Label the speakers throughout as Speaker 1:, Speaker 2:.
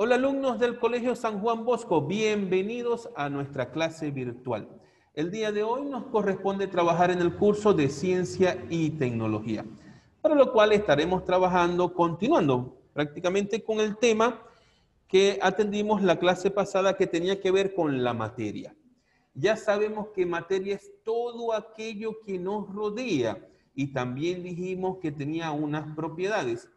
Speaker 1: Hola alumnos del Colegio San Juan Bosco, bienvenidos a nuestra clase virtual. El día de hoy nos corresponde trabajar en el curso de Ciencia y Tecnología, para lo cual estaremos trabajando, continuando prácticamente con el tema que atendimos la clase pasada que tenía que ver con la materia. Ya sabemos que materia es todo aquello que nos rodea y también dijimos que tenía unas propiedades.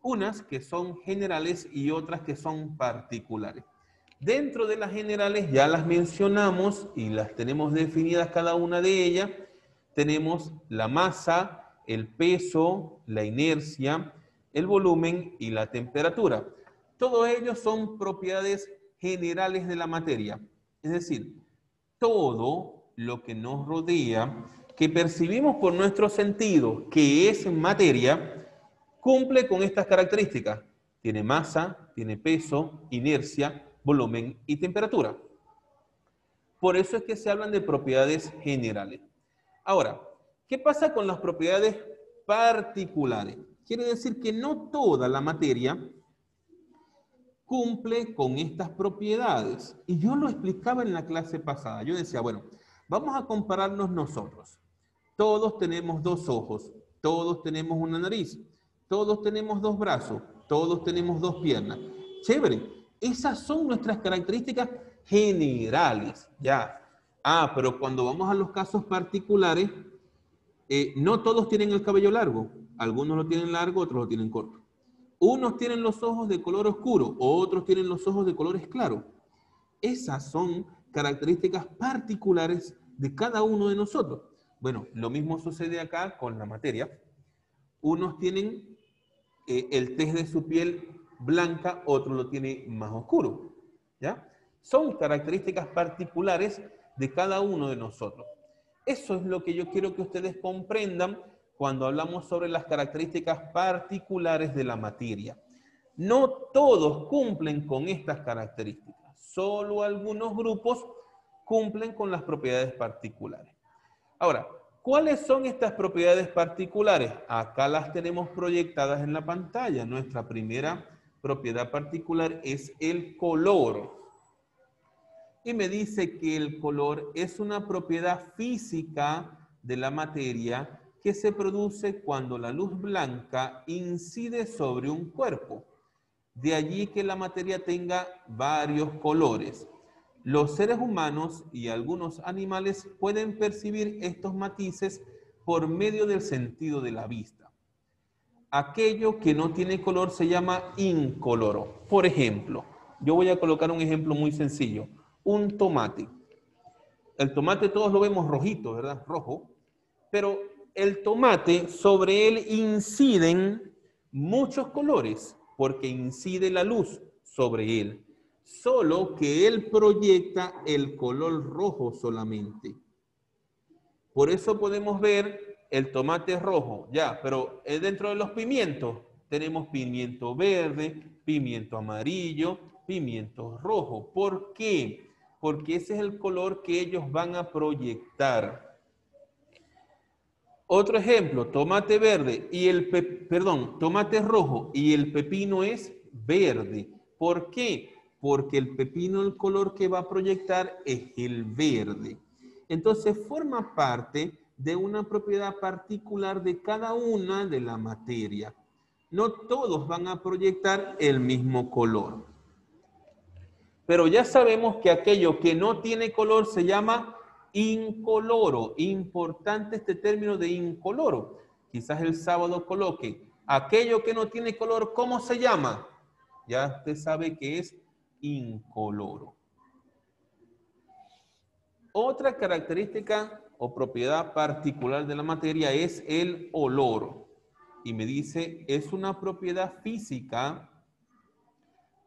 Speaker 1: Unas que son generales y otras que son particulares. Dentro de las generales ya las mencionamos y las tenemos definidas cada una de ellas. Tenemos la masa, el peso, la inercia, el volumen y la temperatura. Todos ellos son propiedades generales de la materia. Es decir, todo lo que nos rodea, que percibimos por nuestro sentido, que es materia, cumple con estas características. Tiene masa, tiene peso, inercia, volumen y temperatura. Por eso es que se hablan de propiedades generales. Ahora, ¿qué pasa con las propiedades particulares? Quiere decir que no toda la materia cumple con estas propiedades. Y yo lo explicaba en la clase pasada. Yo decía, bueno, vamos a compararnos nosotros. Todos tenemos dos ojos, todos tenemos una nariz, todos tenemos dos brazos, todos tenemos dos piernas. Chévere, esas son nuestras características generales, ya. Ah, pero cuando vamos a los casos particulares, no todos tienen el cabello largo. Algunos lo tienen largo, otros lo tienen corto. Unos tienen los ojos de color oscuro, otros tienen los ojos de colores claros. Esas son características particulares de cada uno de nosotros. Bueno, lo mismo sucede acá con la materia. Unos tienen el tez de su piel blanca, otros lo tienen más oscuro. ¿Ya? Son características particulares de cada uno de nosotros. Eso es lo que yo quiero que ustedes comprendan cuando hablamos sobre las características particulares de la materia. No todos cumplen con estas características. Solo algunos grupos cumplen con las propiedades particulares. Ahora, ¿cuáles son estas propiedades particulares? Acá las tenemos proyectadas en la pantalla. Nuestra primera propiedad particular es el color. Y me dice que el color es una propiedad física de la materia que se produce cuando la luz blanca incide sobre un cuerpo. De allí que la materia tenga varios colores. Los seres humanos y algunos animales pueden percibir estos matices por medio del sentido de la vista. Aquello que no tiene color se llama incoloro. Por ejemplo, yo voy a colocar un ejemplo muy sencillo. Un tomate. El tomate todos lo vemos rojito, ¿verdad? Rojo. Pero el tomate, sobre él inciden muchos colores, porque incide la luz sobre él. Solo que él proyecta el color rojo solamente. Por eso podemos ver el tomate rojo, ya, pero dentro de los pimientos tenemos pimiento verde, pimiento amarillo, pimiento rojo. ¿Por qué? Porque ese es el color que ellos van a proyectar. Otro ejemplo, tomate verde y tomate rojo y el pepino es verde. ¿Por qué? Porque el pepino, el color que va a proyectar es el verde. Entonces forma parte de una propiedad particular de cada una de la materia. No todos van a proyectar el mismo color. Pero ya sabemos que aquello que no tiene color se llama incoloro. Importante este término de incoloro. Quizás el sábado coloque aquello que no tiene color, ¿cómo se llama? Ya usted sabe que es incoloro. Otra característica o propiedad particular de la materia es el olor. Y me dice, es una propiedad física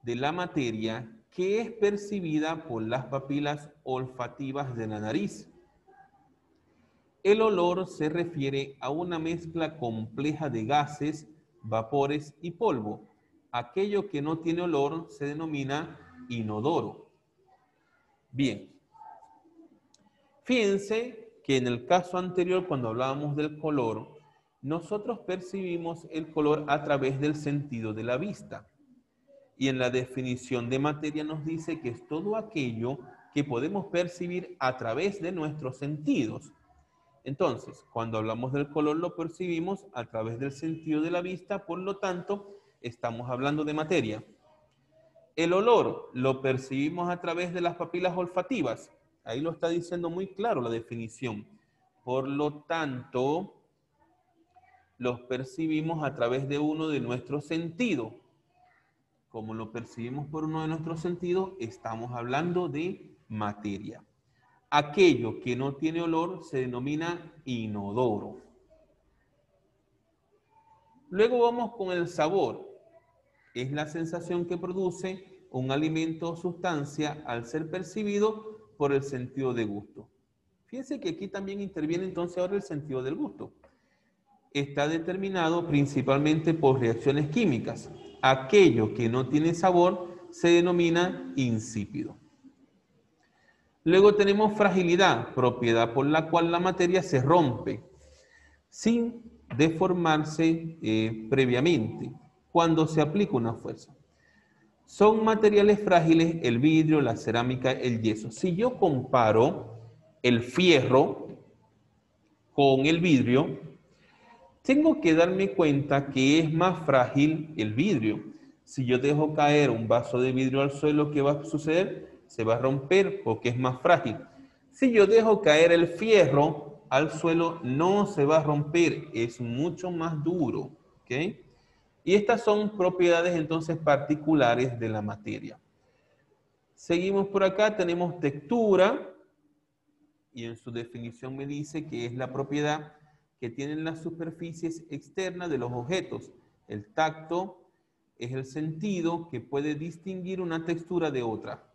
Speaker 1: de la materia que es percibida por las papilas olfativas de la nariz. El olor se refiere a una mezcla compleja de gases, vapores y polvo. Aquello que no tiene olor se denomina inodoro. Bien. Fíjense que en el caso anterior, cuando hablábamos del color, nosotros percibimos el color a través del sentido de la vista. Y en la definición de materia nos dice que es todo aquello que podemos percibir a través de nuestros sentidos. Entonces, cuando hablamos del color lo percibimos a través del sentido de la vista, por lo tanto, estamos hablando de materia. El olor lo percibimos a través de las papilas olfativas. Ahí lo está diciendo muy claro la definición. Por lo tanto, los percibimos a través de uno de nuestros sentidos. Como lo percibimos por uno de nuestros sentidos, estamos hablando de materia. Aquello que no tiene olor se denomina inodoro. Luego vamos con el sabor. Es la sensación que produce un alimento o sustancia al ser percibido por el sentido de gusto. Fíjense que aquí también interviene entonces ahora el sentido del gusto. Está determinado principalmente por reacciones químicas. Aquello que no tiene sabor se denomina insípido. Luego tenemos fragilidad, propiedad por la cual la materia se rompe sin deformarse previamente cuando se aplica una fuerza. Son materiales frágiles el vidrio, la cerámica, el yeso. Si yo comparo el fierro con el vidrio, tengo que darme cuenta que es más frágil el vidrio. Si yo dejo caer un vaso de vidrio al suelo, ¿qué va a suceder? Se va a romper porque es más frágil. Si yo dejo caer el fierro al suelo, no se va a romper, es mucho más duro. ¿Ok? Y estas son propiedades entonces particulares de la materia. Seguimos por acá, tenemos textura, y en su definición me dice que es la propiedad que tienen las superficies externas de los objetos. El tacto es el sentido que puede distinguir una textura de otra.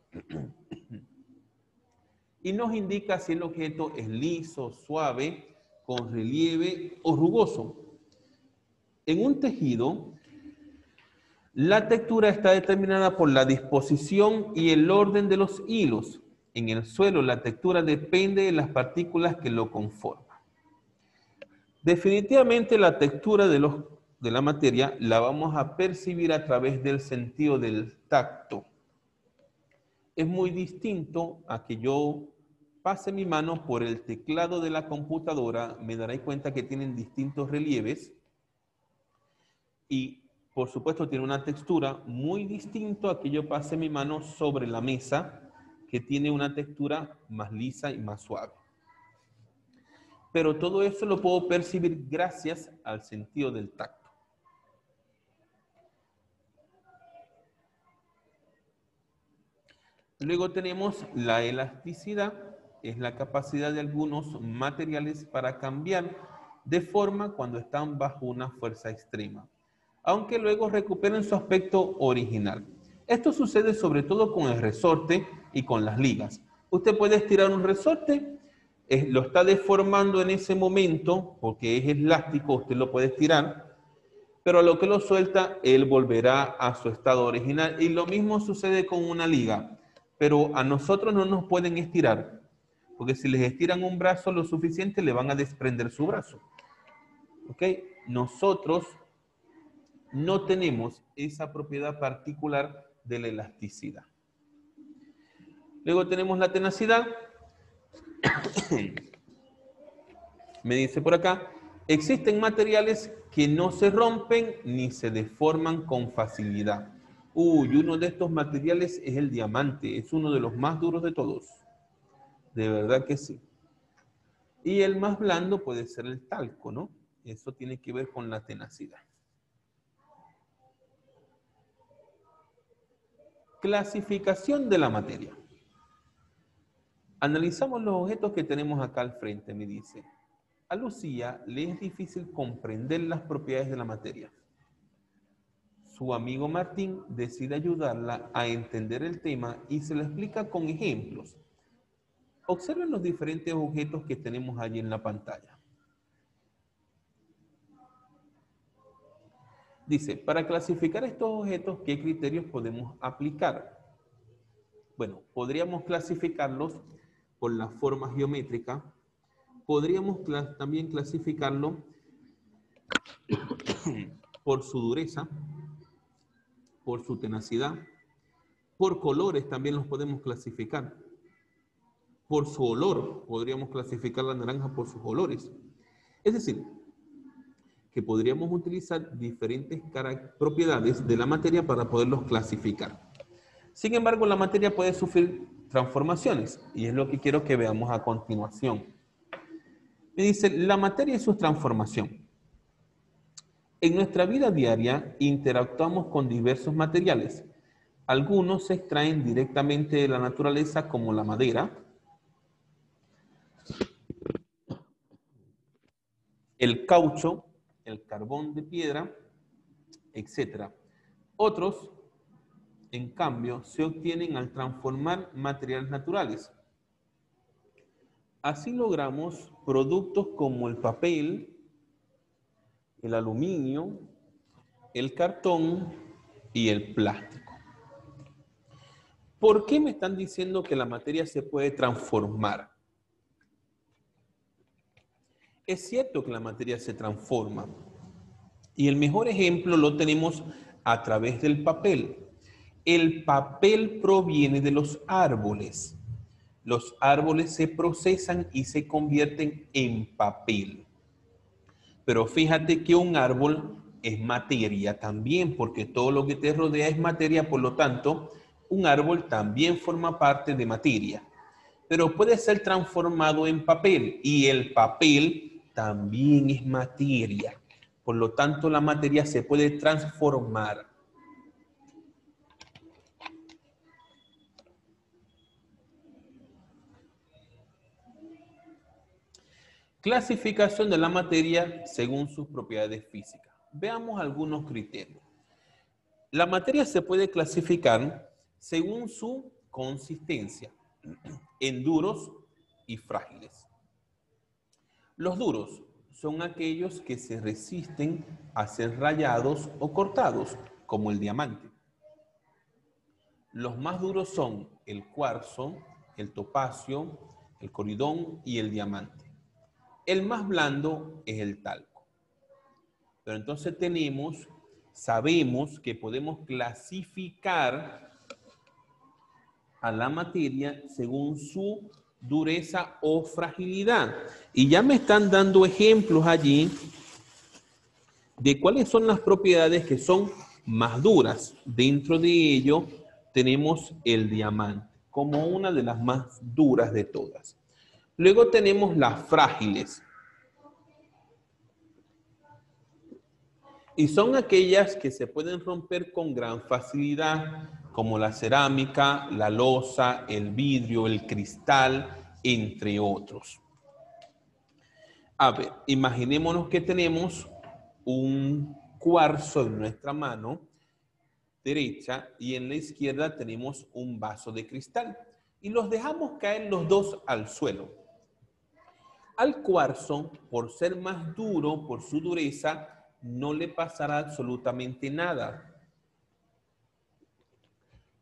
Speaker 1: Y nos indica si el objeto es liso, suave, con relieve o rugoso. En un tejido, la textura está determinada por la disposición y el orden de los hilos. En el suelo, la textura depende de las partículas que lo conforman. Definitivamente la textura de la materia la vamos a percibir a través del sentido del tacto. Es muy distinto a que yo pase mi mano por el teclado de la computadora, me daré cuenta que tienen distintos relieves y por supuesto tiene una textura muy distinta a que yo pase mi mano sobre la mesa, que tiene una textura más lisa y más suave. Pero todo eso lo puedo percibir gracias al sentido del tacto. Luego tenemos la elasticidad, es la capacidad de algunos materiales para cambiar de forma cuando están bajo una fuerza extrema, aunque luego recuperen su aspecto original. Esto sucede sobre todo con el resorte y con las ligas. Usted puede estirar un resorte, lo está deformando en ese momento porque es elástico, usted lo puede estirar, pero a lo que lo suelta, él volverá a su estado original. Y lo mismo sucede con una liga, pero a nosotros no nos pueden estirar, porque si les estiran un brazo lo suficiente, le van a desprender su brazo. ¿Ok? Nosotros no tenemos esa propiedad particular de la elasticidad. Luego tenemos la tenacidad. Me dice por acá, existen materiales que no se rompen ni se deforman con facilidad. Uy, uno de estos materiales es el diamante, es uno de los más duros de todos. De verdad que sí. Y el más blando puede ser el talco, ¿no? Eso tiene que ver con la tenacidad. Clasificación de la materia. Analizamos los objetos que tenemos acá al frente, me dice. A Lucía le es difícil comprender las propiedades de la materia. Su amigo Martín decide ayudarla a entender el tema y se lo explica con ejemplos. Observen los diferentes objetos que tenemos allí en la pantalla. Dice, para clasificar estos objetos, ¿qué criterios podemos aplicar? Bueno, podríamos clasificarlos por la forma geométrica. Podríamos también clasificarlo por su dureza. por su tenacidad. Por colores también los podemos clasificar. Por su olor, podríamos clasificar la naranja por sus olores. Es decir, que podríamos utilizar diferentes propiedades de la materia para poderlos clasificar. Sin embargo, la materia puede sufrir transformaciones, y es lo que quiero que veamos a continuación. Me dice, la materia y su transformación. En nuestra vida diaria interactuamos con diversos materiales. Algunos se extraen directamente de la naturaleza, como la madera, el caucho, el carbón de piedra, etc. Otros, en cambio, se obtienen al transformar materiales naturales. Así logramos productos como el papel, el aluminio, el cartón y el plástico. ¿Por qué me están diciendo que la materia se puede transformar? Es cierto que la materia se transforma. Y el mejor ejemplo lo tenemos a través del papel. El papel proviene de los árboles. Los árboles se procesan y se convierten en papel. Pero fíjate que un árbol es materia también, porque todo lo que te rodea es materia, por lo tanto, un árbol también forma parte de materia. Pero puede ser transformado en papel, y el papel también es materia. Por lo tanto, la materia se puede transformar. Clasificación de la materia según sus propiedades físicas. Veamos algunos criterios. La materia se puede clasificar según su consistencia, en duros y frágiles. Los duros son aquellos que se resisten a ser rayados o cortados, como el diamante. Los más duros son el cuarzo, el topacio, el coridón y el diamante. El más blando es el talco. Pero entonces sabemos que podemos clasificar a la materia según su dureza o fragilidad. Y ya me están dando ejemplos allí de cuáles son las propiedades que son más duras. Dentro de ello tenemos el diamante como una de las más duras de todas. Luego tenemos las frágiles. Y son aquellas que se pueden romper con gran facilidad, como la cerámica, la loza, el vidrio, el cristal, entre otros. A ver, imaginémonos que tenemos un cuarzo en nuestra mano derecha y en la izquierda tenemos un vaso de cristal y los dejamos caer los dos al suelo. Al cuarzo, por ser más duro, por su dureza, no le pasará absolutamente nada.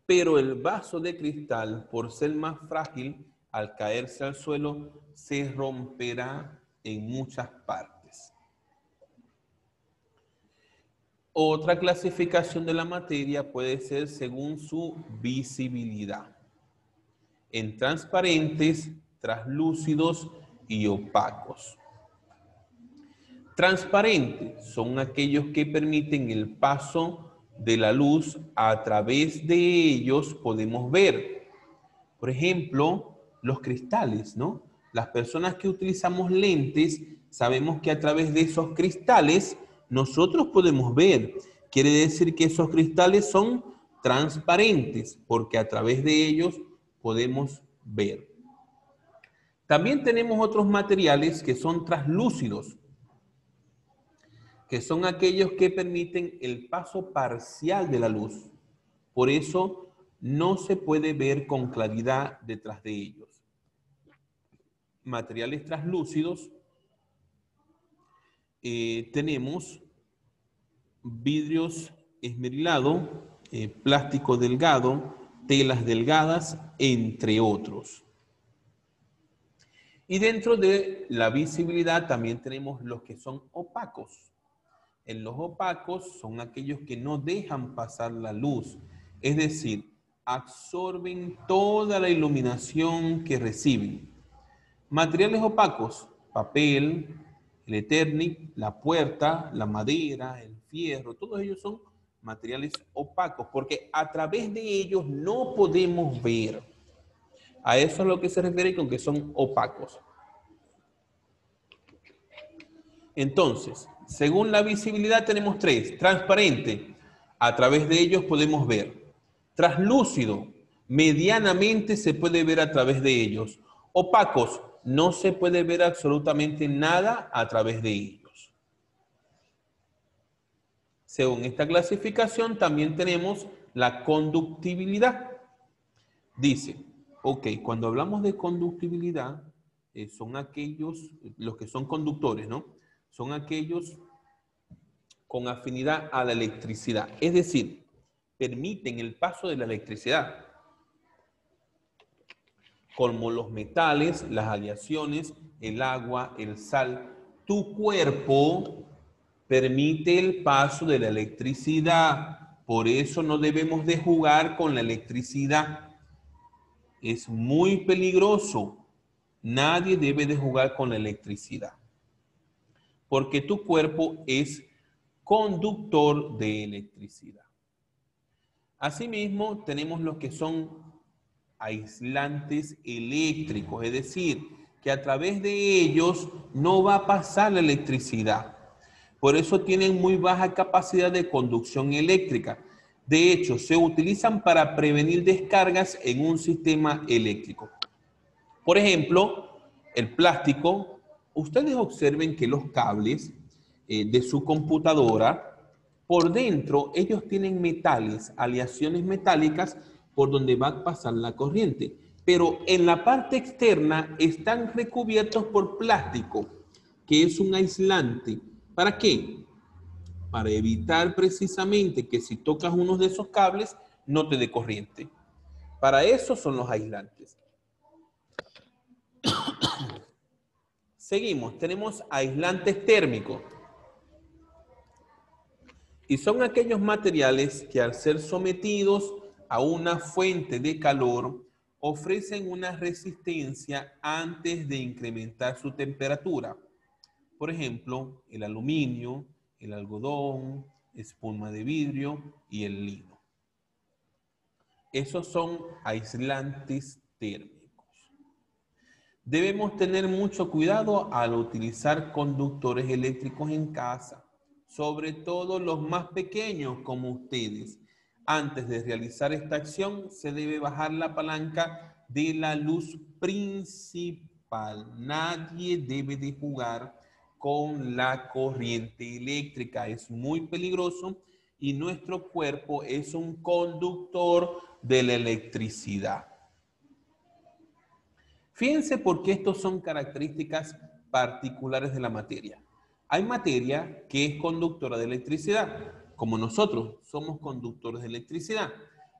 Speaker 1: Pero el vaso de cristal, por ser más frágil, al caerse al suelo, se romperá en muchas partes. Otra clasificación de la materia puede ser según su visibilidad, en transparentes, translúcidos y opacos. Transparentes son aquellos que permiten el paso de la luz. A través de ellos podemos ver, por ejemplo, los cristales, ¿no? Las personas que utilizamos lentes sabemos que a través de esos cristales nosotros podemos ver. Quiere decir que esos cristales son transparentes porque a través de ellos podemos ver. También tenemos otros materiales que son translúcidos, que son aquellos que permiten el paso parcial de la luz. Por eso no se puede ver con claridad detrás de ellos. Materiales translúcidos, tenemos vidrios esmerilados, plástico delgado, telas delgadas, entre otros. Y dentro de la visibilidad también tenemos los que son opacos. En los opacos son aquellos que no dejan pasar la luz, es decir, absorben toda la iluminación que reciben. Materiales opacos, papel, el Eternic, la puerta, la madera, el fierro, todos ellos son materiales opacos porque a través de ellos no podemos ver. A eso es a lo que se refiere con que son opacos. Entonces, según la visibilidad tenemos tres. Transparente, a través de ellos podemos ver. Translúcido, medianamente se puede ver a través de ellos. Opacos, no se puede ver absolutamente nada a través de ellos. Según esta clasificación también tenemos la conductibilidad. Dice, ok, cuando hablamos de conductibilidad, son aquellos, los que son conductores, ¿no? Son aquellos con afinidad a la electricidad, es decir, permiten el paso de la electricidad, como los metales, las aleaciones, el agua, el sal. Tu cuerpo permite el paso de la electricidad, por eso no debemos de jugar con la electricidad. Es muy peligroso. Nadie debe de jugar con la electricidad, porque tu cuerpo es conductor de electricidad. Asimismo, tenemos los que son aislantes eléctricos, es decir, que a través de ellos no va a pasar la electricidad. Por eso tienen muy baja capacidad de conducción eléctrica. De hecho, se utilizan para prevenir descargas en un sistema eléctrico. Por ejemplo, el plástico. Ustedes observen que los cables de su computadora, por dentro, ellos tienen metales, aleaciones metálicas por donde va a pasar la corriente. Pero en la parte externa están recubiertos por plástico, que es un aislante. ¿Para qué? Para evitar precisamente que si tocas uno de esos cables, no te dé corriente. Para eso son los aislantes. Seguimos, tenemos aislantes térmicos. Y son aquellos materiales que al ser sometidos a una fuente de calor ofrecen una resistencia antes de incrementar su temperatura. Por ejemplo, el aluminio, el algodón, espuma de vidrio y el lino. Esos son aislantes térmicos. Debemos tener mucho cuidado al utilizar conductores eléctricos en casa, sobre todo los más pequeños como ustedes. Antes de realizar esta acción, se debe bajar la palanca de la luz principal. Nadie debe de jugar con la corriente eléctrica. Es muy peligroso y nuestro cuerpo es un conductor de la electricidad. Fíjense por qué estos son características particulares de la materia. Hay materia que es conductora de electricidad, como nosotros somos conductores de electricidad.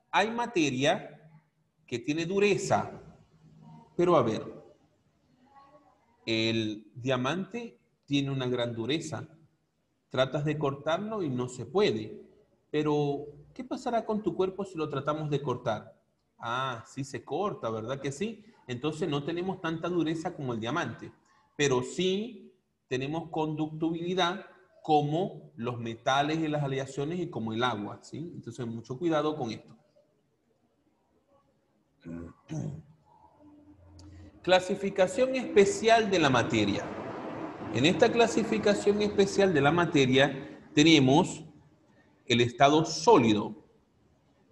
Speaker 1: Hay materia que tiene dureza, pero a ver, el diamante tiene una gran dureza. Tratas de cortarlo y no se puede. Pero, ¿qué pasará con tu cuerpo si lo tratamos de cortar? Ah, sí se corta, ¿verdad que sí? Entonces no tenemos tanta dureza como el diamante, pero sí tenemos conductibilidad como los metales y las aleaciones y como el agua, ¿sí? Entonces mucho cuidado con esto. Clasificación especial de la materia. En esta clasificación especial de la materia tenemos el estado sólido.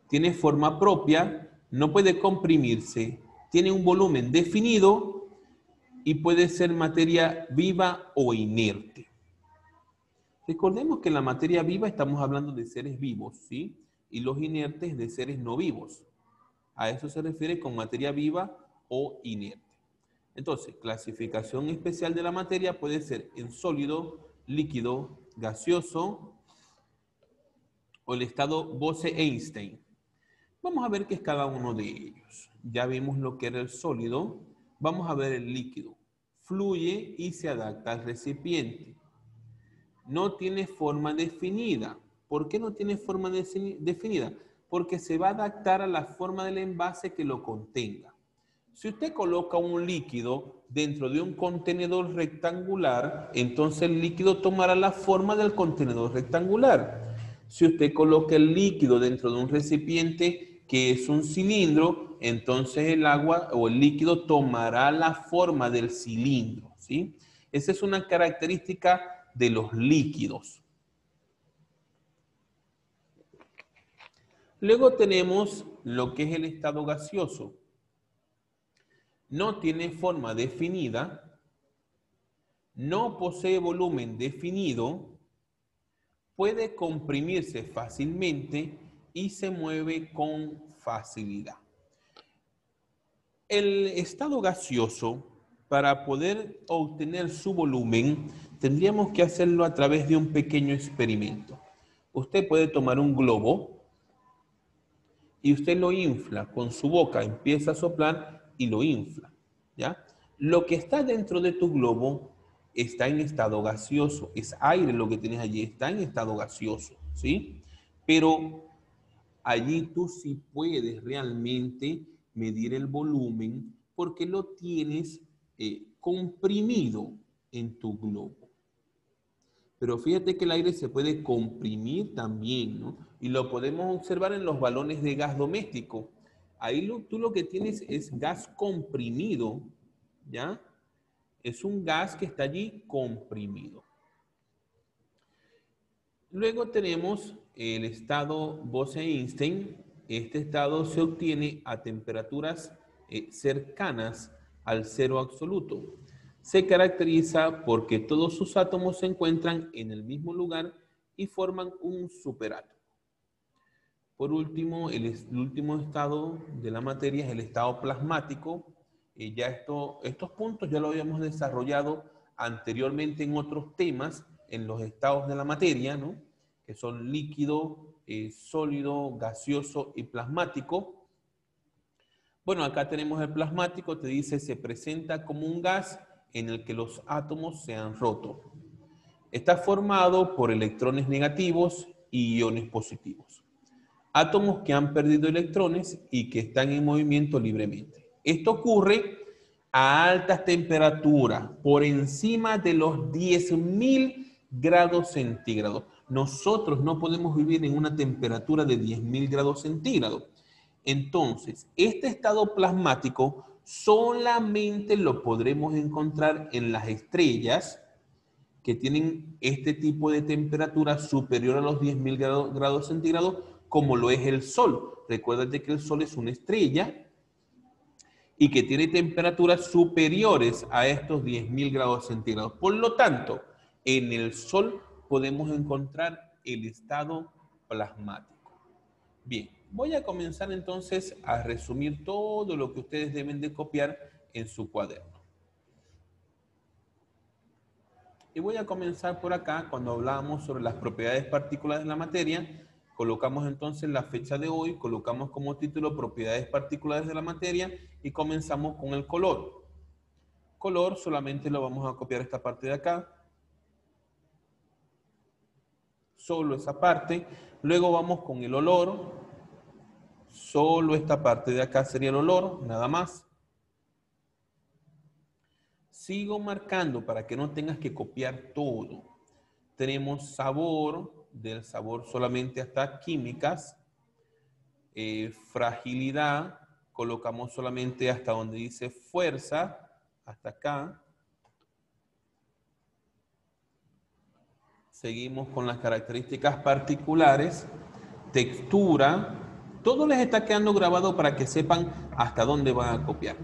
Speaker 1: Tiene forma propia, no puede comprimirse, tiene un volumen definido y puede ser materia viva o inerte. Recordemos que en la materia viva estamos hablando de seres vivos, ¿sí? Y los inertes de seres no vivos. A eso se refiere con materia viva o inerte. Entonces, clasificación especial de la materia puede ser en sólido, líquido, gaseoso o el estado Bose-Einstein. Vamos a ver qué es cada uno de ellos. Ya vimos lo que era el sólido. Vamos a ver el líquido. Fluye y se adapta al recipiente. no tiene forma definida. ¿Por qué no tiene forma definida? Porque se va a adaptar a la forma del envase que lo contenga. Si usted coloca un líquido dentro de un contenedor rectangular, entonces el líquido tomará la forma del contenedor rectangular. Si usted coloca el líquido dentro de un recipiente que es un cilindro, entonces el agua o el líquido tomará la forma del cilindro, ¿sí? Esa es una característica de los líquidos. Luego tenemos lo que es el estado gaseoso. No tiene forma definida, no posee volumen definido, puede comprimirse fácilmente y se mueve con facilidad. El estado gaseoso, para poder obtener su volumen, tendríamos que hacerlo a través de un pequeño experimento. Usted puede tomar un globo y usted lo infla con su boca, empieza a soplar y lo infla, ¿ya? Lo que está dentro de tu globo está en estado gaseoso, es aire lo que tienes allí, está en estado gaseoso, ¿sí? Pero allí tú sí puedes realmente medir el volumen porque lo tienes comprimido en tu globo. Pero fíjate que el aire se puede comprimir también, ¿no? Y lo podemos observar en los balones de gas doméstico. Ahí tú lo que tienes es gas comprimido, ¿ya? Es un gas que está allí comprimido. Luego tenemos el estado Bose-Einstein. Este estado se obtiene a temperaturas cercanas al cero absoluto. Se caracteriza porque todos sus átomos se encuentran en el mismo lugar y forman un superátomo. Por último, el último estado de la materia es el estado plasmático. Estos puntos ya lo habíamos desarrollado anteriormente en otros temas, en los estados de la materia, ¿no? Que son líquido, sólido, gaseoso y plasmático. Bueno, acá tenemos el plasmático, te dice se presenta como un gas en el que los átomos se han roto. Está formado por electrones negativos y iones positivos. Átomos que han perdido electrones y que están en movimiento libremente. Esto ocurre a altas temperaturas, por encima de los 10.000 grados centígrados. Nosotros no podemos vivir en una temperatura de 10.000 grados centígrados. Entonces, este estado plasmático solamente lo podremos encontrar en las estrellas que tienen este tipo de temperatura superior a los 10.000 grados centígrados, como lo es el Sol. Recuérdate que el Sol es una estrella y que tiene temperaturas superiores a estos 10.000 grados centígrados. Por lo tanto, en el Sol podemos encontrar el estado plasmático. Bien, voy a comenzar entonces a resumir todo lo que ustedes deben de copiar en su cuaderno. Y voy a comenzar por acá, cuando hablábamos sobre las propiedades particulares de la materia, colocamos entonces la fecha de hoy, colocamos como título propiedades particulares de la materia y comenzamos con el color. Color solamente lo vamos a copiar esta parte de acá. Solo esa parte. Luego vamos con el olor. Solo esta parte de acá sería el olor, nada más. Sigo marcando para que no tengas que copiar todo. Tenemos sabor, del sabor solamente hasta químicas. Fragilidad, colocamos solamente hasta donde dice fuerza, hasta acá. Seguimos con las características particulares. Textura, todo les está quedando grabado para que sepan hasta dónde van a copiar.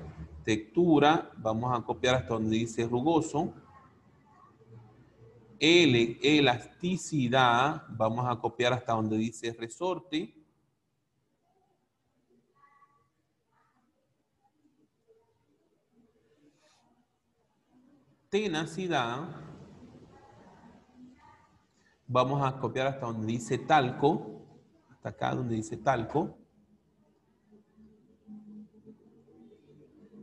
Speaker 1: Textura, vamos a copiar hasta donde dice rugoso. Elasticidad, vamos a copiar hasta donde dice resorte. Tenacidad, vamos a copiar hasta donde dice talco, hasta acá donde dice talco.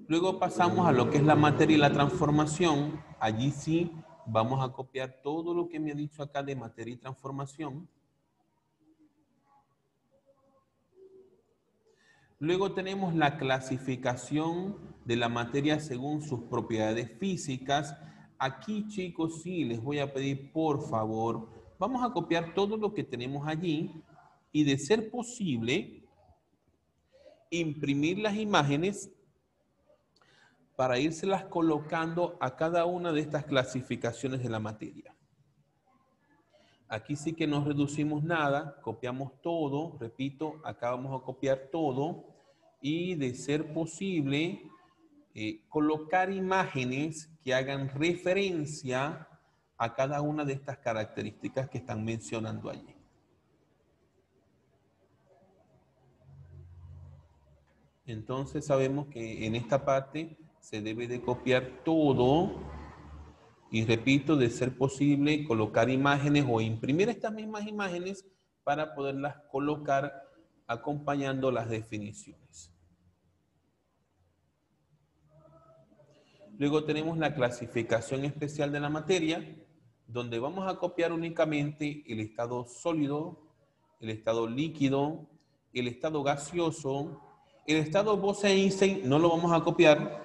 Speaker 1: Luego pasamos a lo que es la materia y la transformación. Allí sí Vamos a copiar todo lo que me ha dicho acá de materia y transformación. Luego tenemos la clasificación de la materia según sus propiedades físicas. Aquí, chicos, sí les voy a pedir, por favor, vamos a copiar todo lo que tenemos allí y, de ser posible, imprimir las imágenes para írselas colocando a cada una de estas clasificaciones de la materia. Aquí sí que no reducimos nada, copiamos todo, repito, acá vamos a copiar todo y, de ser posible, colocar imágenes que hagan referencia a cada una de estas características que están mencionando allí. Entonces sabemos que en esta parte se debe de copiar todo y, repito, de ser posible, colocar imágenes o imprimir estas mismas imágenes para poderlas colocar acompañando las definiciones. Luego tenemos la clasificación especial de la materia, donde vamos a copiar únicamente el estado sólido, el estado líquido, el estado gaseoso. El estado Bose-Einstein no lo vamos a copiar,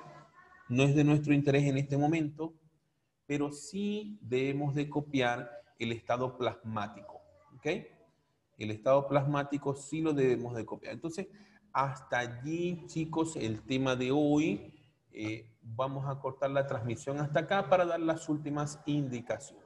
Speaker 1: no es de nuestro interés en este momento, pero sí debemos de copiar el estado plasmático, ¿ok? El estado plasmático sí lo debemos de copiar. Entonces, hasta allí, chicos, el tema de hoy. Vamos a cortar la transmisión hasta acá para dar las últimas indicaciones.